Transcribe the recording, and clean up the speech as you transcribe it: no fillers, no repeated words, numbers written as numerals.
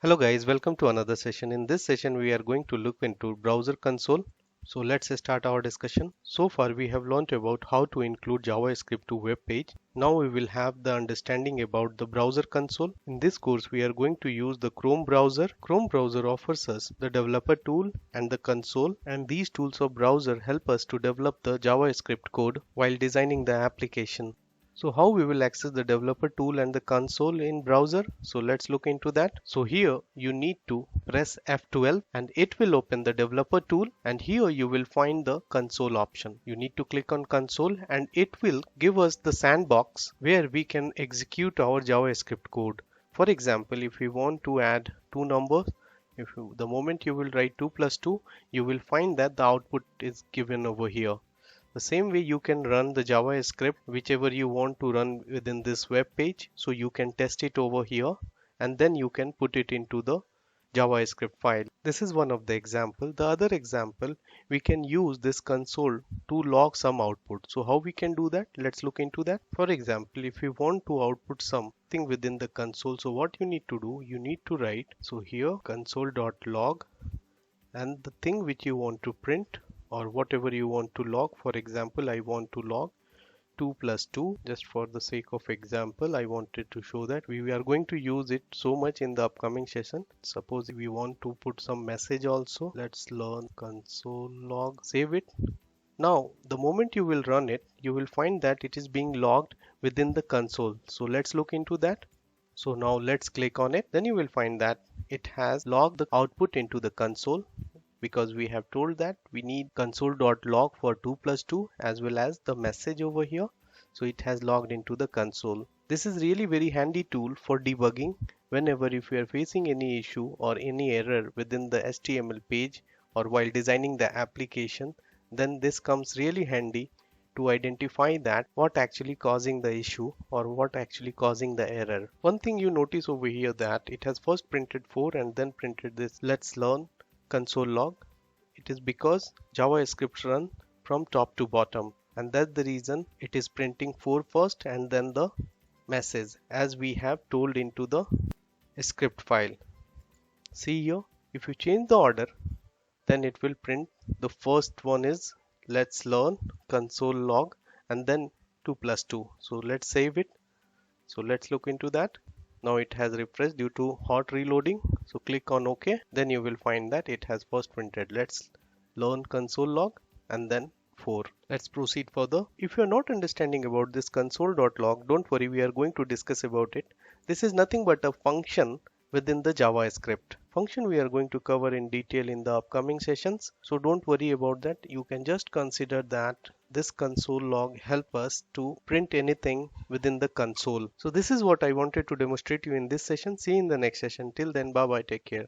Hello guys, welcome to another session. In this session we are going to look into browser console. So let's start our discussion. So far we have learned about how to include JavaScript to web page. Now we will have the understanding about the browser console. In this course we are going to use the Chrome browser. Chrome browser offers us the developer tool and the console, and these tools of browser help us to develop the JavaScript code while designing the application. So how we will access the developer tool and the console in browser? So let's look into that. So here you need to press F12 and it will open the developer tool, and here you will find the console option. You need to click on console and it will give us the sandbox where we can execute our JavaScript code. For example, if we want to add two numbers, the moment you will write 2 plus 2, you will find that the output is given over here. The same way you can run the JavaScript whichever you want to run within this web page. So you can test it over here and then you can put it into the JavaScript file. This is one of the example. The other example, we can use this console to log some output. So how we can do that? Let's look into that. For example, if you want to output something within the console, so what you need to do, you need to write, so here console.log, and the thing which you want to print or whatever you want to log. For example, I want to log 2 plus 2. Just for the sake of example, I wanted to show that we are going to use it so much in the upcoming session. Suppose we want to put some message also. Let's learn console log, save it. Now the moment you will run it, you will find that it is being logged within the console. So let's look into that. So now let's click on it. Then you will find that it has logged the output into the console, because we have told that we need console.log for 2 plus 2 as well as the message over here. So it has logged into the console. This is really very handy tool for debugging whenever if you are facing any issue or any error within the HTML page or while designing the application, then this comes really handy to identify that what actually causing the issue or what actually causing the error. One thing you notice over here that it has first printed 4 and then printed this let's learn console log. It is because JavaScript run from top to bottom, and that's the reason it is printing 4 first and then the message as we have told into the script file. See here, if you change the order, then it will print the first one is let's learn console log and then 2 plus 2. So let's save it. So let's look into that. Now it has refreshed due to hot reloading. So click on OK. Then you will find that it has first printed let's learn console log and then 4. Let's proceed further. If you are not understanding about this console.log, don't worry, we are going to discuss about it. This is nothing but a function within the JavaScript. Function we are going to cover in detail in the upcoming sessions. So don't worry about that. You can just consider that this console log help us to print anything within the console. So this is what I wanted to demonstrate you in this session. See you in the next session. Till then, bye bye, take care.